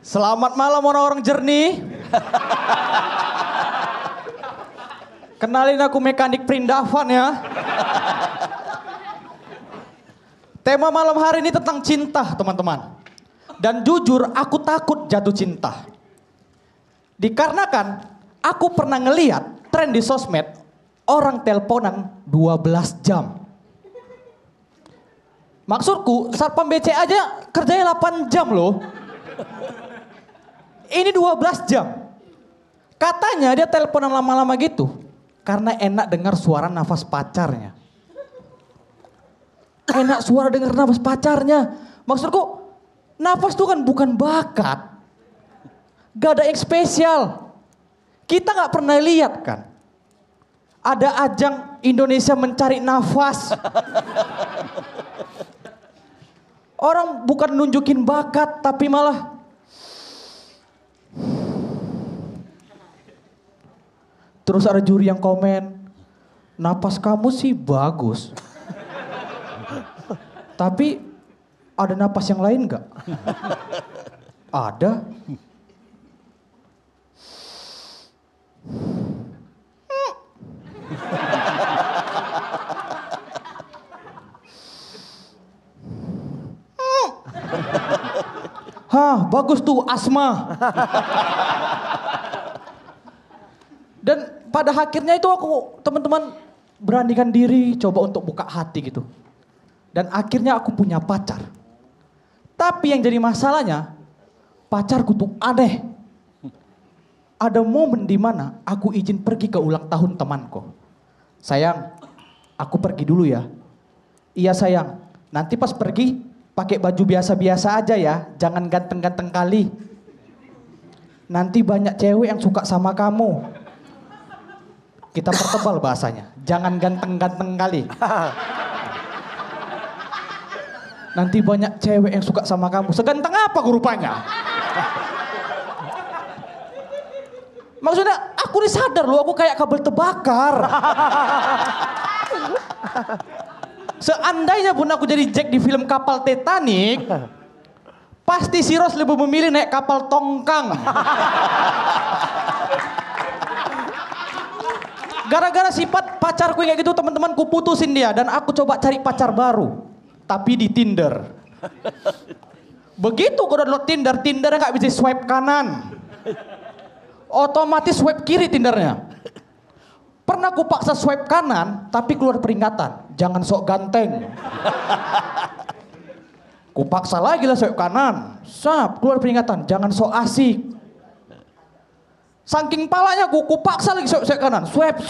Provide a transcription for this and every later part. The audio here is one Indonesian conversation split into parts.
Selamat malam orang-orang jernih. Kenalin aku mekanik Prindavan ya. Tema malam hari ini tentang cinta teman-teman. Dan jujur aku takut jatuh cinta. Dikarenakan aku pernah ngeliat tren di sosmed orang teleponan 12 jam. Maksudku satpam BC aja kerjanya 8 jam loh. Ini 12 jam. Katanya dia teleponan lama-lama gitu karena enak dengar suara nafas pacarnya. Enak suara dengar nafas pacarnya. Maksudku nafas itu kan bukan bakat. Gak ada yang spesial. Kita gak pernah lihat kan. Ada ajang Indonesia mencari nafas. Orang bukan nunjukin bakat tapi malah terus ada juri yang komen, napas kamu sih bagus. Tapi ada napas yang lain gak? Ada. Hah, bagus tuh asma. Dan pada akhirnya itu aku teman-teman beranikan diri coba untuk buka hati gitu. Dan akhirnya aku punya pacar. Tapi yang jadi masalahnya pacarku tuh aneh. Ada momen di mana aku izin pergi ke ulang tahun temanku. Sayang, aku pergi dulu ya. Iya sayang, nanti pas pergi pakai baju biasa-biasa aja ya. Jangan ganteng-ganteng kali. Nanti banyak cewek yang suka sama kamu. Kita pertebal bahasanya. Jangan ganteng-ganteng kali. Nanti banyak cewek yang suka sama kamu. Seganteng apa rupanya? Maksudnya aku ini sadar loh aku kayak kabel terbakar. Seandainya pun aku jadi Jack di film kapal Titanic, pasti si Rose lebih memilih naik kapal tongkang. Gara-gara sifat pacarku yang kayak gitu teman-teman ku putusin dia dan aku coba cari pacar baru. Tapi di Tinder. Begitu gue download Tinder, Tindernya gak bisa swipe kanan. Otomatis swipe kiri Tindernya. Pernah ku paksa swipe kanan, tapi keluar peringatan. Jangan sok ganteng. Ku paksa lagi lah swipe kanan. Sap, keluar peringatan. Jangan sok asik. Saking palanya ku paksa lagi swipe kanan. Swipe,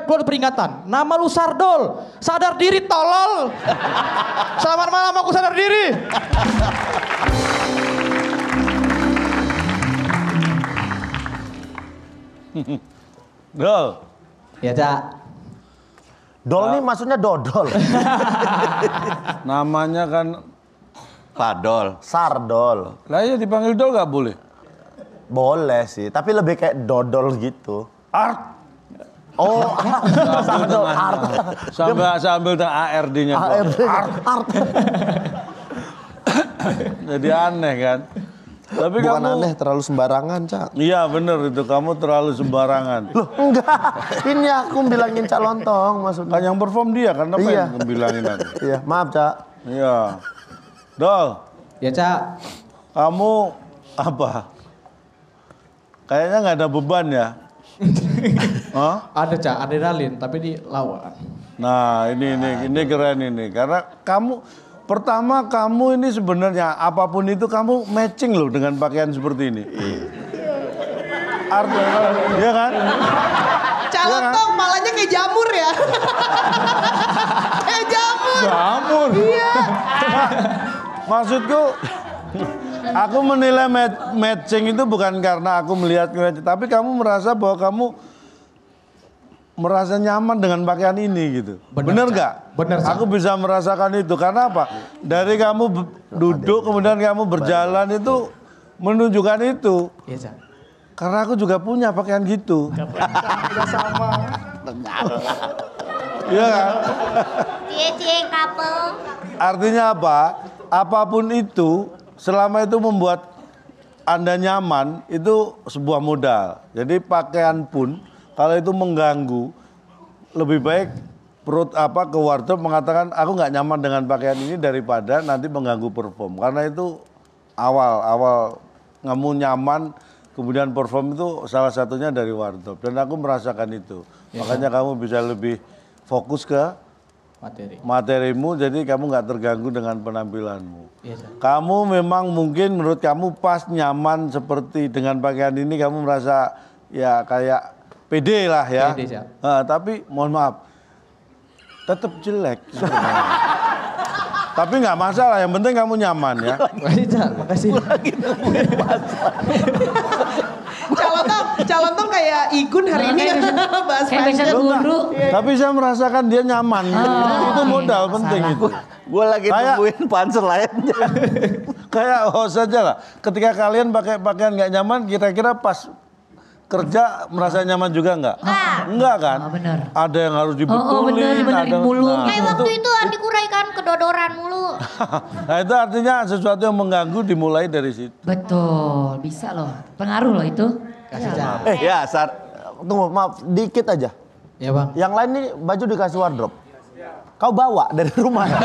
keluar peringatan. Nama lu Sardol. Sadar diri tolol. Selamat malam aku sadar diri. Dol. Ya Cak. Dol nih maksudnya dodol. Namanya kan Padol. Sardol. lah ya dipanggil Dol gak boleh? Boleh sih, tapi lebih kayak dodol gitu. Art. Oh, Sardol art. Sambil dengan ARD-nya. Art. Jadi aneh kan. Tapi Bukan kamu aneh, terlalu sembarangan, Cak. Iya bener itu, kamu terlalu sembarangan. Loh, enggak. Ini aku bilangin Cak Lontong maksudnya. Kan yang perform dia kan, apa Iya. yang bilangin aku? Iya, maaf, Cak. Iya. Dol, Ya Cak. kamu apa? Kayaknya nggak ada beban ya? Hah? Ada Cak, adrenalin tapi di lawan. Nah ini keren ini. Karena pertama kamu ini sebenarnya apapun itu kamu matching loh dengan pakaian seperti ini. Iya kan? Calotong malahnya kayak jamur ya. Kayak jamur. Jamur. Iya. Maksudku, aku menilai matching itu bukan karena aku melihat, tapi kamu merasa bahwa kamu merasa nyaman dengan pakaian ini gitu. Bener nggak? Bener, Cak. Aku bisa merasakan itu karena apa? Dari kamu duduk kemudian kamu berjalan itu menunjukkan itu. Iya Cak. Karena aku juga punya pakaian gitu. Kita sama. Iya kan? Cie couple. Artinya apa? Apapun itu, selama itu membuat Anda nyaman itu sebuah modal. Jadi pakaian pun kalau itu mengganggu, lebih baik ke wardrobe mengatakan aku nggak nyaman dengan pakaian ini daripada nanti mengganggu perform. Karena itu awal kamu nyaman, kemudian perform itu salah satunya dari wardrobe. Dan aku merasakan itu. Makanya kamu bisa lebih fokus ke materimu, jadi kamu nggak terganggu dengan penampilanmu. Kamu memang mungkin menurut kamu pas nyaman seperti dengan pakaian ini kamu merasa ya kayak pede lah ya. Pede, tapi mohon maaf, tetap jelek. Tapi nggak masalah, yang penting kamu nyaman ya. Makasih. Calon tong kayak Igun hari ini bahas Kayak fashion. guru. Tapi saya merasakan dia nyaman. Itu modal penting itu. Gue lagi nungguin punchline-nya. Kayak host aja lah. Ketika kalian pakai pakaian nggak nyaman, kira-kira pas kerja merasa nyaman juga nggak? Enggak kan? Benar. Ada yang harus dibetulin. bener, mulung. Kayak waktu itu Andi Kurai kan kedodoran mulu. Nah itu artinya sesuatu yang mengganggu dimulai dari situ. Betul, bisa loh. Pengaruh loh itu. Kasih Jan. Ya, Tunggu, maaf, dikit aja. Ya bang. Yang lain nih baju dikasih wardrobe. Kau bawa dari rumah ya?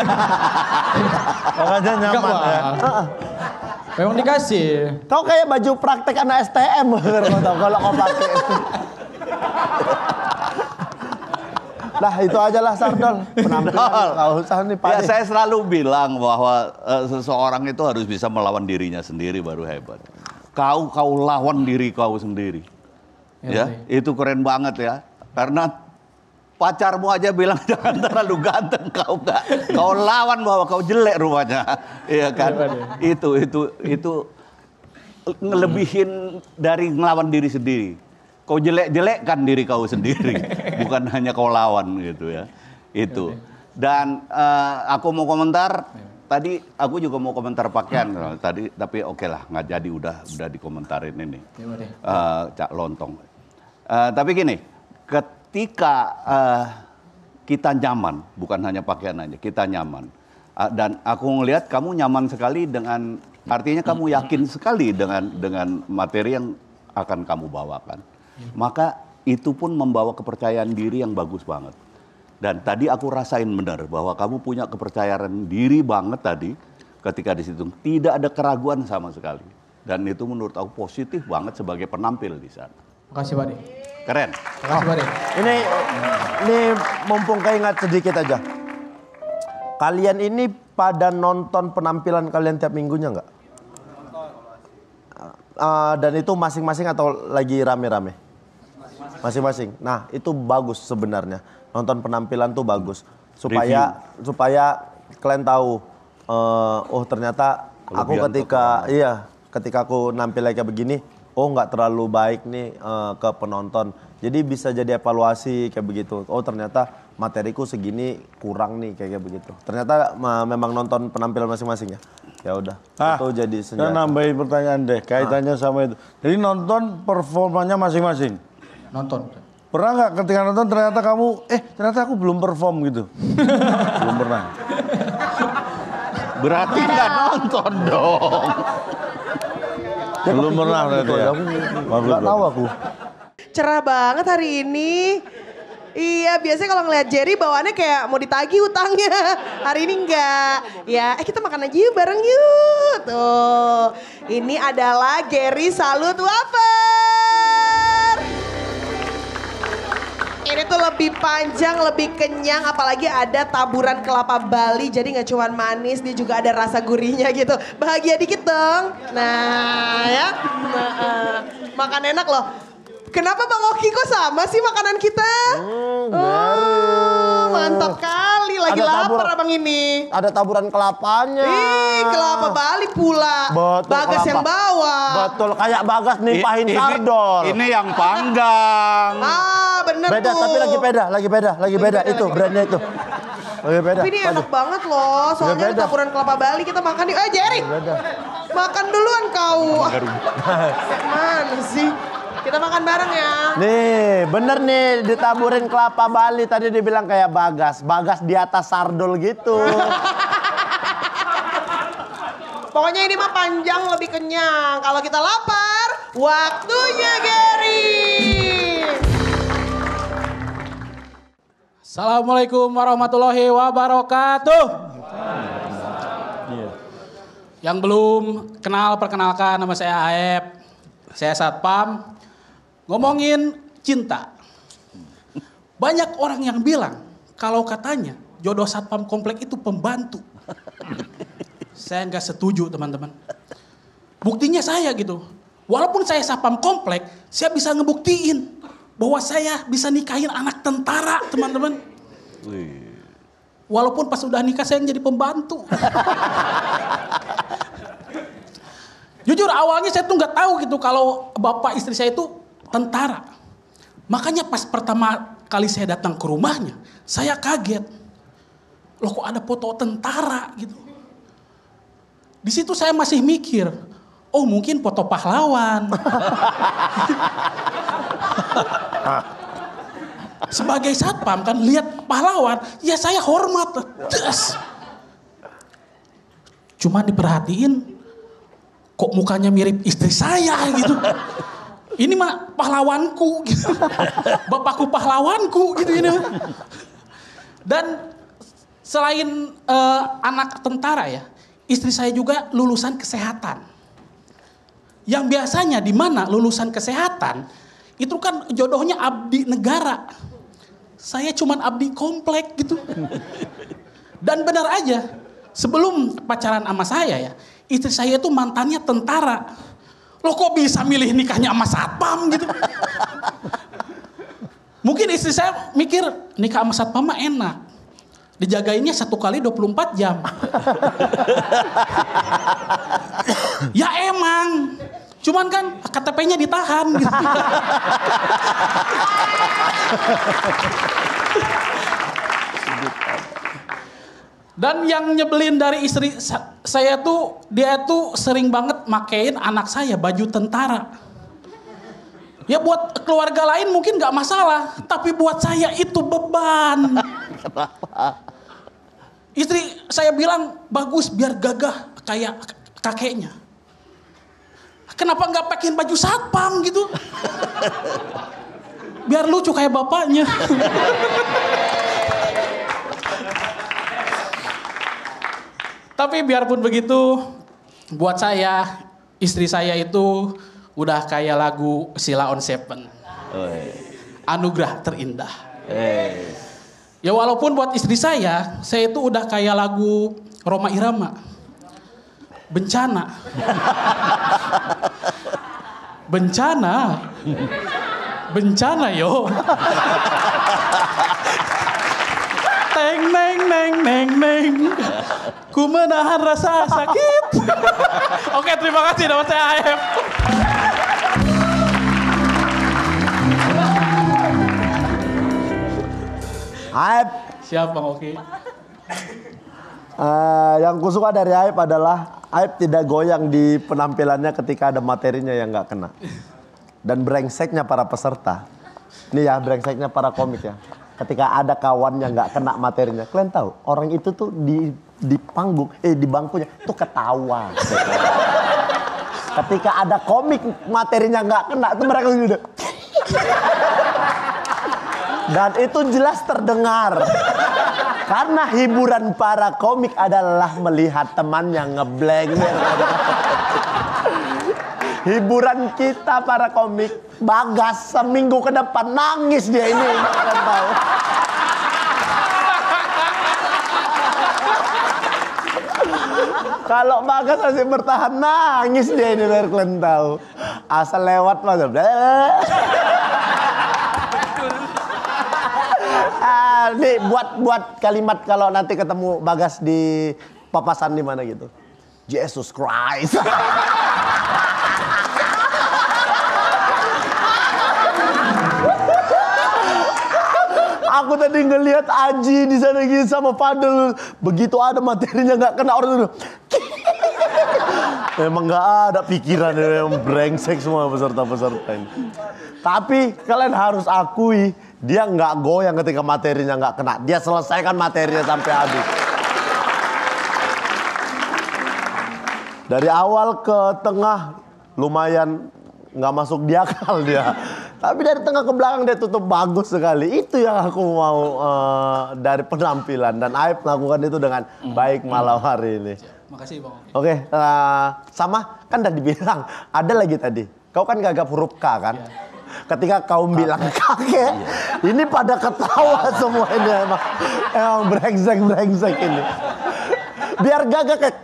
Makanya nyaman ya. Memang dikasih. Kau kayak baju praktek anak STM kalau kau pakai. Nah itu aja lah Sardol. Penampilan kau usah nih Pak. Ya, saya selalu bilang bahwa seseorang itu harus bisa melawan dirinya sendiri baru hebat. Kau lawan diri kau sendiri. Ya, itu keren banget ya. Karena pacarmu aja bilang jangan terlalu ganteng, kau lawan bahwa kau jelek rupanya. Iya kan? Itu ngelebihin dari ngelawan diri sendiri. Kau jelek-jelekkan diri kau sendiri, bukan hanya kau lawan gitu ya. Itu. Dan aku mau komentar. Tadi aku juga mau komentar pakaian tadi, tapi oke lah, nggak jadi udah dikomentarin ini. Cak Lontong. Tapi gini, ketika kita nyaman, bukan hanya pakaian aja, kita nyaman. Dan aku ngelihat kamu nyaman sekali dengan, artinya kamu yakin sekali dengan materi yang akan kamu bawakan. Maka itu pun membawa kepercayaan diri yang bagus banget. Dan tadi aku rasain benar bahwa kamu punya kepercayaan diri banget tadi ketika di situ. Tidak ada keraguan sama sekali. Dan itu menurut aku positif banget sebagai penampil di sana. Makasih Pak De. Keren. Makasih Pak De. Ini mumpung keingat sedikit aja. Kalian ini pada nonton penampilan kalian tiap minggunya nggak? Dan itu masing-masing atau lagi rame-rame? Masing-masing. Nah itu bagus sebenarnya. Nonton penampilan tuh bagus supaya kalian tahu ternyata aku ketika aku nampil kayak begini nggak terlalu baik nih ke penonton, jadi bisa jadi evaluasi kayak begitu. Ternyata materiku segini kurang nih kayak begitu. Ternyata memang nonton penampilan masing-masing ya udah itu jadi senjata. Saya nambahin pertanyaan deh kaitannya sama itu. Jadi nonton performanya masing-masing. Nonton. Pernah nggak ketika nonton ternyata kamu, ternyata aku belum perform gitu? Belum pernah. Berarti nggak nonton dong. Belum pernah berarti ya? Nggak tahu aku. Cerah banget hari ini. Iya, biasanya kalau ngeliat Jerry bawaannya kayak mau ditagih utangnya. Hari ini enggak. Ya, kita makan aja yuk bareng yuk. Tuh, ini adalah Jerry Salut Wafer. Ini tuh lebih panjang, lebih kenyang, apalagi ada taburan kelapa Bali. Jadi gak cuma manis, dia juga ada rasa gurihnya gitu. Bahagia dikit dong. Nah ya, makan enak loh. Kenapa Bang Oki kok sama sih makanan kita? Mantap kali, lagi lapar abang ini. Ada taburan kelapanya. Kelapa Bali pula. Betul, Bagas kelapa. yang bawa. Betul, kayak Bagas nimpahin sardol. Ini yang panggang. Bener Beda, tuh. tapi lagi beda. Itu brandnya itu. Lagi beda. Tapi ini enak banget loh, soalnya ada taburan kelapa Bali, kita makan yuk. Jerry, makan duluan kau. Mana sih? Kita makan bareng ya. Nih, bener nih ditaburin kelapa Bali. Tadi dibilang kayak Bagas. Bagas di atas sardol gitu. Pokoknya ini mah panjang lebih kenyang. Kalau kita lapar, waktunya Gary. Assalamualaikum warahmatullahi wabarakatuh. Yang belum kenal, perkenalkan, nama saya Aep. Saya Satpam. Ngomongin cinta. Banyak orang yang bilang kalau katanya jodoh Satpam komplek itu pembantu. Saya nggak setuju, teman-teman. Buktinya saya gitu. Walaupun saya Satpam komplek, saya bisa ngebuktiin bahwa saya bisa nikahin anak tentara, teman-teman. Walaupun pas udah nikah saya jadi pembantu. Jujur awalnya saya tuh nggak tahu gitu kalau bapak istri saya itu tentara. Makanya pas pertama kali saya datang ke rumahnya, saya kaget. Loh kok ada foto tentara gitu. Di situ saya masih mikir, oh mungkin foto pahlawan. Sebagai satpam kan lihat pahlawan, ya saya hormat. Yes. Cuma diperhatiin, kok mukanya mirip istri saya gitu. Ini mah pahlawanku gitu. Bapakku pahlawanku gitu ini. Dan selain anak tentara ya, istri saya juga lulusan kesehatan. Yang biasanya di mana lulusan kesehatan itu kan jodohnya abdi negara. Saya cuman abdi komplek gitu. Dan benar aja, sebelum pacaran sama saya ya, istri saya itu mantannya tentara. Loh kok bisa milih nikahnya sama satpam gitu. Mungkin istri saya mikir nikah sama satpam mah enak. Dijagainnya 1 kali 24 jam. Ya emang. Cuman kan KTP-nya ditahan gitu. Dan yang nyebelin dari istri saya tuh, dia tuh sering banget makein anak saya baju tentara. Ya buat keluarga lain mungkin gak masalah, tapi buat saya itu beban. Kenapa? Istri saya bilang bagus biar gagah kayak kakeknya. Kenapa gak pakein baju satpam gitu? Biar lucu kayak bapaknya. Tapi biarpun begitu, buat saya, istri saya itu udah kayak lagu Sheila on 7. Anugerah terindah. Ya walaupun buat istri saya itu udah kayak lagu Rhoma Irama. Bencana. Bencana. Bencana yo. Teng neng neng neng neng. Ku menahan rasa sakit. Oke, terima kasih nama saya Aep. Aep. Siap Bang Oki. Yang kusuka dari Aep adalah Aep tidak goyang di penampilannya ketika ada materinya yang nggak kena. Dan brengseknya para peserta. Ini ya brengseknya para komik ya. Ketika ada kawan yang nggak kena materinya, kalian tahu orang itu tuh di panggung, di bangkunya tuh ketawa. Ketika ada komik materinya nggak kena, tuh mereka udah. Dan itu jelas terdengar. Karena hiburan para komik adalah melihat temannya ngeblank. Hiburan kita para komik, Bagas seminggu ke depan nangis dia ini. Kalian tahu. Kalau Bagas masih bertahan nangis dia ini biar kalian tahu. Asal lewat mah. Nih buat kalimat kalau nanti ketemu Bagas di papasan di mana gitu. Jesus Christ. Aku tadi ngelihat Aji di sana gitu sama Fadel. Begitu ada materinya nggak kena orang itu. Emang nggak ada pikiran yang brengsek semua peserta-peserta ini. Tapi kalian harus akui dia nggak goyang ketika materinya nggak kena. Dia selesaikan materinya sampai habis. Dari awal ke tengah lumayan nggak masuk di akal dia. Tapi dari tengah ke belakang dia tutup bagus sekali. Itu yang aku mau dari penampilan. Dan Aib melakukan itu dengan baik malam hari ini. Makasih Bang. Oke, sama kan udah dibilang. Ada lagi tadi. Kau kan gagap huruf K kan? Ketika kau bilang kakek, ini pada ketawa semua ini emang brengsek ini. Biar gagak kayak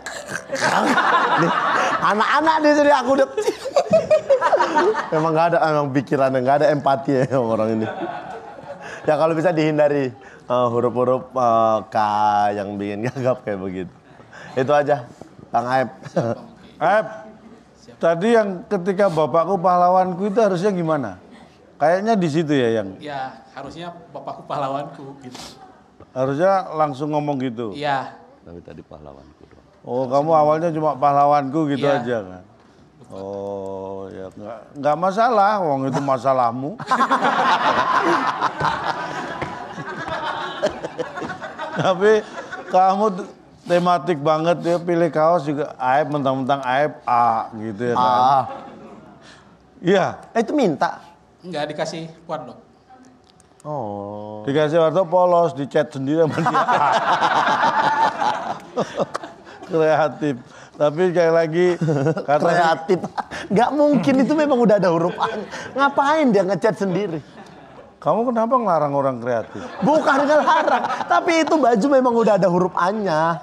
anak-anak di sini aku udah emang nggak ada emang pikirannya, nggak ada empati ya orang ini. Ya kalau bisa dihindari huruf-huruf K yang bikin gagap kayak begitu. Itu aja, Kang Aib. Aib, tadi yang ketika bapakku pahlawanku itu harusnya gimana? Kayaknya di situ ya yang. Ya harusnya bapakku pahlawanku gitu. Harusnya langsung ngomong gitu. Iya. Tapi tadi pahlawanku dong. Oh, kamu awalnya cuma pahlawanku gitu Iya. aja kan? Oh, ya nggak masalah, wong itu masalahmu. Tapi kamu tematik banget ya, pilih kaos juga Aib, mentang-mentang Aib A gitu ya kan? Iya. Itu minta. Enggak dikasih wardrobe. Oh. Dikasih warna polos, dicat sendiri sama dia. Kreatif. Tapi sekali lagi karena Kreatif. Nggak mungkin itu memang udah ada huruf A. Ngapain dia ngecat sendiri? kamu kenapa ngelarang orang kreatif? Bukan ngelarang, tapi itu baju memang udah ada huruf A-nya.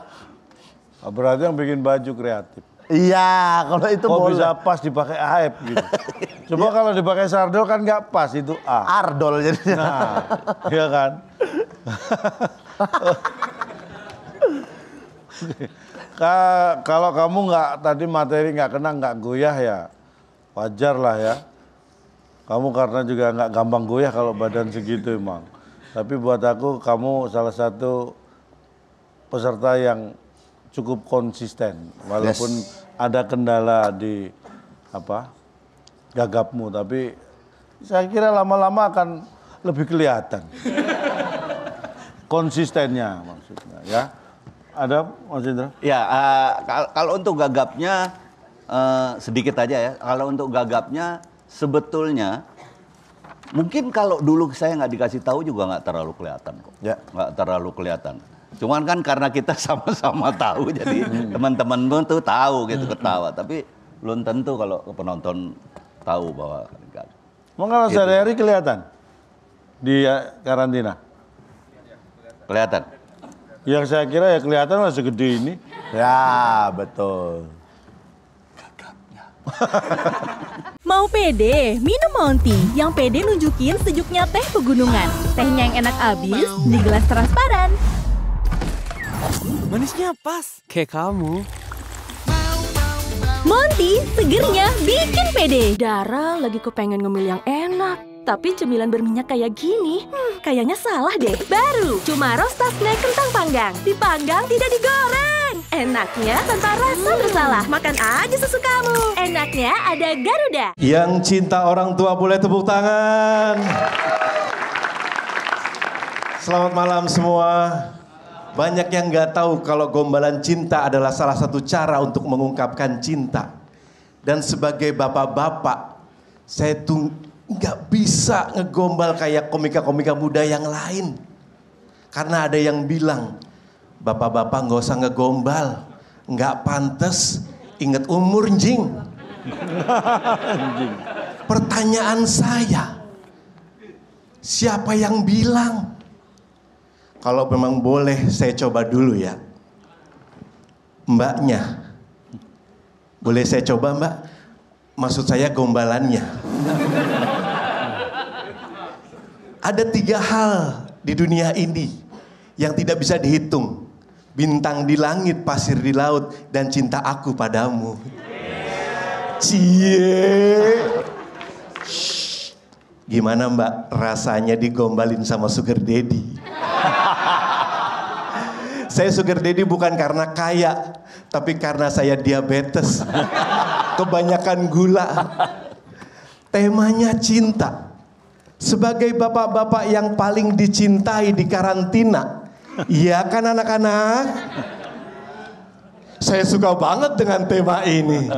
Berarti yang bikin baju kreatif. Iya, kalau itu Kok boleh. bisa pas dipakai Aib gitu. Coba kalau dipakai Sardol kan nggak pas, itu A. Ardol jadinya. Nah, iya kan? Kalau kamu nggak tadi materi nggak kena, nggak goyah ya wajar lah ya. Kamu karena juga nggak gampang goyah kalau badan segitu emang. Tapi buat aku kamu salah satu peserta yang cukup konsisten walaupun ada kendala di gagapmu, tapi saya kira lama-lama akan lebih kelihatan konsistennya maksudnya ya. Ada Mas Indra? Ya, kalau untuk gagapnya sedikit aja ya. Kalau untuk gagapnya sebetulnya mungkin kalau dulu saya nggak dikasih tahu juga nggak terlalu kelihatan kok. Ya. Nggak terlalu kelihatan. Cuman kan karena kita sama-sama tahu, jadi teman-teman tuh tahu gitu ketawa. Tapi belum tentu kalau penonton tahu bahwa enggak. Mau kalau sehari-hari kelihatan di karantina? Kelihatan. Yang saya kira ya kelihatan lah segede ini. Ya, betul. Mau pede, minum Monty. Yang pede nunjukin sejuknya teh pegunungan. Tehnya yang enak abis, di gelas transparan. Manisnya pas, kayak kamu. Monty, segernya bikin pede. Dara lagi kepengen ngemil yang enak. Tapi cemilan berminyak kayak gini, kayaknya salah deh. Baru, cuma Rosta Snack kentang panggang. Dipanggang, tidak digoreng. Enaknya tanpa rasa bersalah. Makan aja sesukamu. Enaknya ada Garuda. Yang cinta orang tua boleh tepuk tangan. Selamat malam semua. Banyak yang nggak tahu kalau gombalan cinta adalah salah satu cara untuk mengungkapkan cinta. Dan sebagai bapak-bapak, saya tuh nggak bisa ngegombal kayak komika-komika muda yang lain. Karena ada yang bilang, bapak-bapak nggak usah ngegombal, nggak pantas, inget umur jing. Pertanyaan saya, siapa yang bilang? Kalau memang boleh saya coba dulu ya. Mbaknya, boleh saya coba mbak? Maksud saya gombalannya. Ada 3 hal di dunia ini yang tidak bisa dihitung. Bintang di langit, pasir di laut, dan cinta aku padamu. Cie. Shh. Gimana mbak rasanya digombalin sama sugar daddy? Saya sugar daddy bukan karena kaya, tapi karena saya diabetes. Kebanyakan gula. Temanya cinta. Sebagai bapak-bapak yang paling dicintai di karantina. Iya kan anak-anak? Saya suka banget dengan tema ini.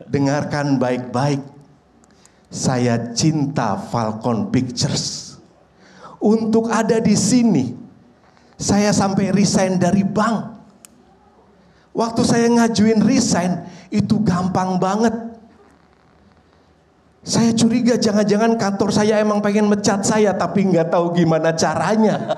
Dengarkan baik-baik. Saya cinta Falcon Pictures. Untuk ada di sini, saya sampai resign dari bank. Waktu saya ngajuin resign, itu gampang banget. Saya curiga jangan-jangan kantor saya emang pengen mecat saya, tapi nggak tahu gimana caranya.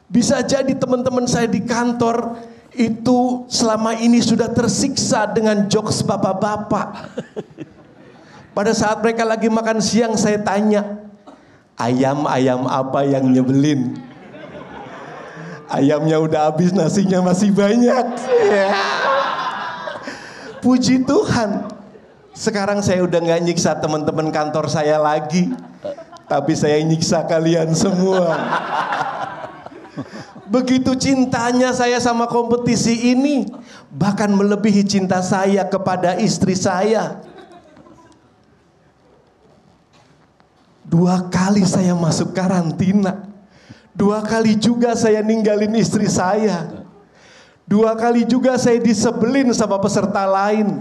Bisa jadi teman-teman saya di kantor itu selama ini sudah tersiksa dengan jokes bapak-bapak. Pada saat mereka lagi makan siang, saya tanya, ayam apa yang nyebelin? Ayamnya udah habis, nasinya masih banyak. Puji Tuhan, sekarang saya udah gak nyiksa teman-teman kantor saya lagi, tapi saya nyiksa kalian semua. Begitu cintanya saya sama kompetisi ini, bahkan melebihi cinta saya kepada istri saya. 2 kali saya masuk karantina. 2 kali juga saya ninggalin istri saya. 2 kali juga saya disebelin sama peserta lain.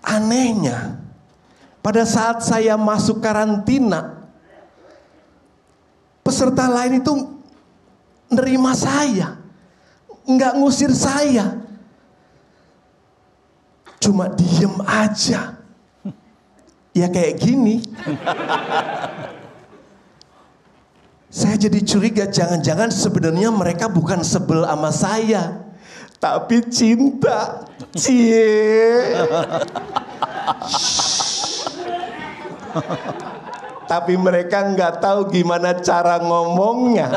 Anehnya, pada saat saya masuk karantina, peserta lain itu nerima saya, nggak ngusir saya, cuma diem aja. Ya kayak gini. Saya jadi curiga, jangan-jangan sebenarnya mereka bukan sebel sama saya, tapi cinta. Cie. Tapi mereka nggak tahu gimana cara ngomongnya.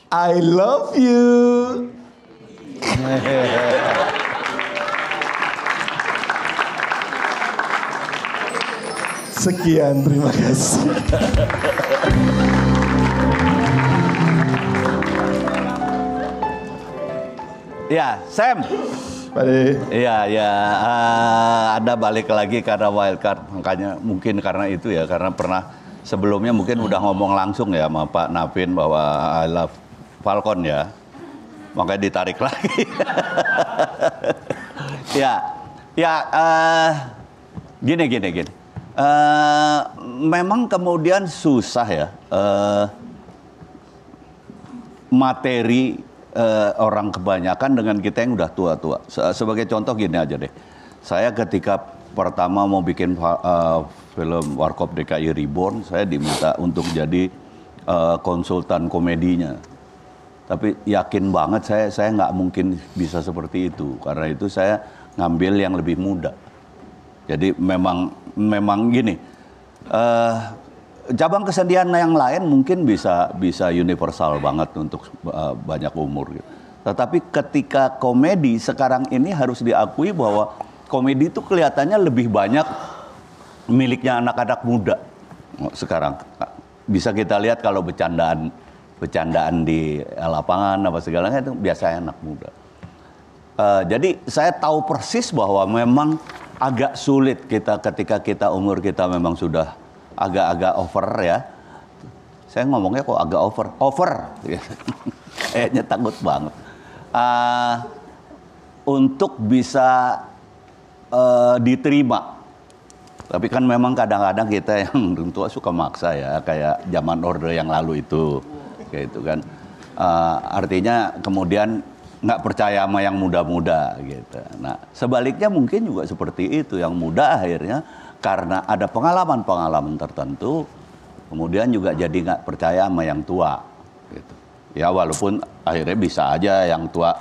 I love you. Sekian, terima kasih. Ya, Sam. Iya, ya, Anda balik lagi karena wildcard, makanya mungkin karena itu ya, karena pernah sebelumnya mungkin udah ngomong langsung ya sama Pak Navin bahwa I love Falcon ya, makanya ditarik lagi. Gini. Memang kemudian susah ya materi orang kebanyakan dengan kita yang udah tua-tua. Sebagai contoh gini aja deh. Saya ketika pertama mau bikin film Warkop DKI Reborn, saya diminta untuk jadi konsultan komedinya. Tapi yakin banget saya nggak mungkin bisa seperti itu. Karena itu saya ngambil yang lebih muda. Jadi memang gini, cabang kesenian yang lain mungkin bisa universal banget untuk banyak umur gitu. Tetapi ketika komedi sekarang ini harus diakui bahwa komedi itu kelihatannya lebih banyak miliknya anak-anak muda sekarang. Bisa kita lihat kalau bercandaan di lapangan apa segalanya itu biasanya anak muda. Jadi saya tahu persis bahwa memang agak sulit kita ketika umur kita memang sudah agak-agak over ya. Saya ngomongnya kok agak over. Kayaknya takut banget. Untuk bisa diterima. Tapi kan memang kadang-kadang kita yang tua suka maksa ya, kayak zaman Orde yang lalu itu, kayak itu kan. Artinya kemudian nggak percaya sama yang muda-muda gitu. Nah, sebaliknya mungkin juga seperti itu, yang muda akhirnya karena ada pengalaman-pengalaman tertentu, kemudian juga jadi nggak percaya sama yang tua. Gitu. Ya walaupun akhirnya bisa aja yang tua,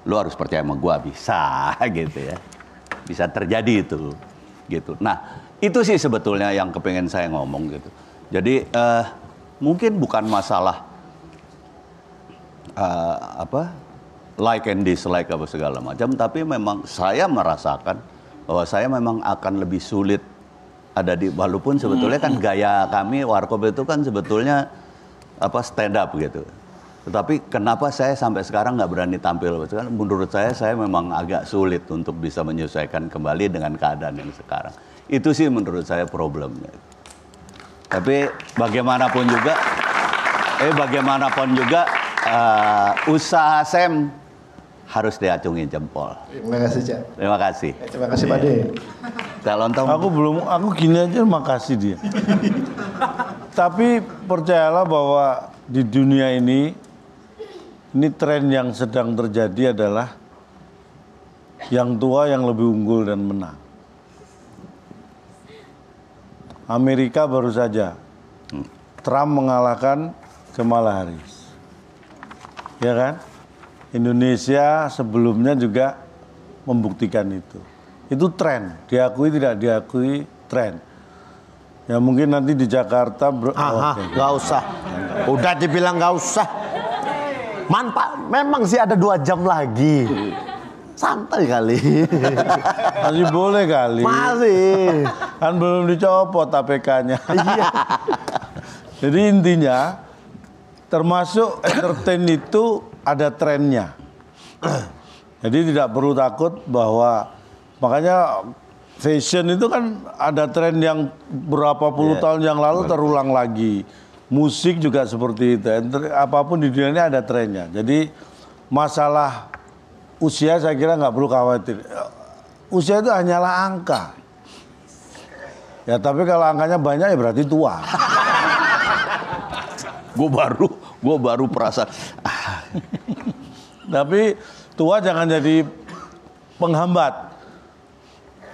lu harus percaya sama gua, bisa gitu ya. Bisa terjadi itu. Gitu. Nah, itu sih sebetulnya yang kepengen saya ngomong gitu. Jadi mungkin bukan masalah like and dislike apa segala macam, tapi memang saya merasakan bahwa saya memang akan lebih sulit ada di, walaupun sebetulnya kan gaya kami Warkop itu kan sebetulnya stand up gitu. Tetapi kenapa saya sampai sekarang nggak berani tampil? Menurut saya memang agak sulit untuk bisa menyesuaikan kembali dengan keadaan yang sekarang. Itu sih menurut saya problemnya. Tapi bagaimanapun juga usaha Sam harus diacungi jempol. Terima kasih, Cak. Terima kasih. Terima kasih, Pak De. Lontong. Aku gini aja makasih dia. Tapi percayalah bahwa di dunia ini tren yang sedang terjadi adalah yang tua yang lebih unggul dan menang. Amerika baru saja Trump mengalahkan Kamala Harris. Ya kan? Indonesia sebelumnya juga membuktikan itu. Itu tren, diakui tidak diakui tren. Ya mungkin nanti di Jakarta nggak usah. Udah dibilang nggak usah. Memang sih ada 2 jam lagi. Santai kali. Masih boleh kali. Masih. Kan belum dicopot APK-nya. Iya. Jadi intinya termasuk entertain itu ada trennya. Jadi tidak perlu takut bahwa makanya fashion itu kan ada tren yang berapa puluh tahun yang lalu terulang lagi. Musik juga seperti itu. Apapun di dunia ini ada trennya. Jadi masalah usia saya kira nggak perlu khawatir. Usia itu hanyalah angka. Ya tapi kalau angkanya banyak ya berarti tua. Gue baru perasaan. Tapi tua jangan jadi penghambat.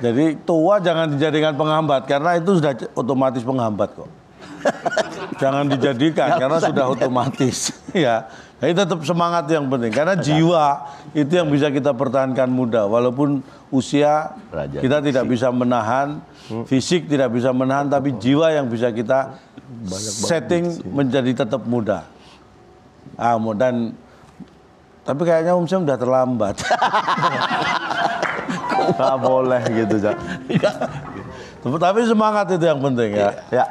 Jadi tua jangan dijadikan penghambat karena itu sudah otomatis penghambat kok. Jangan dijadikan karena sudah otomatis. Ya, jadi tetap semangat yang penting karena jiwa itu yang bisa kita pertahankan muda. Walaupun usia kita tidak bisa menahan, fisik tidak bisa menahan, tapi jiwa yang bisa kita setting menjadi tetap muda. Dan tapi kayaknya Sam udah terlambat. Nggak boleh gitu, Cak. Tapi semangat itu yang penting ya. Ya.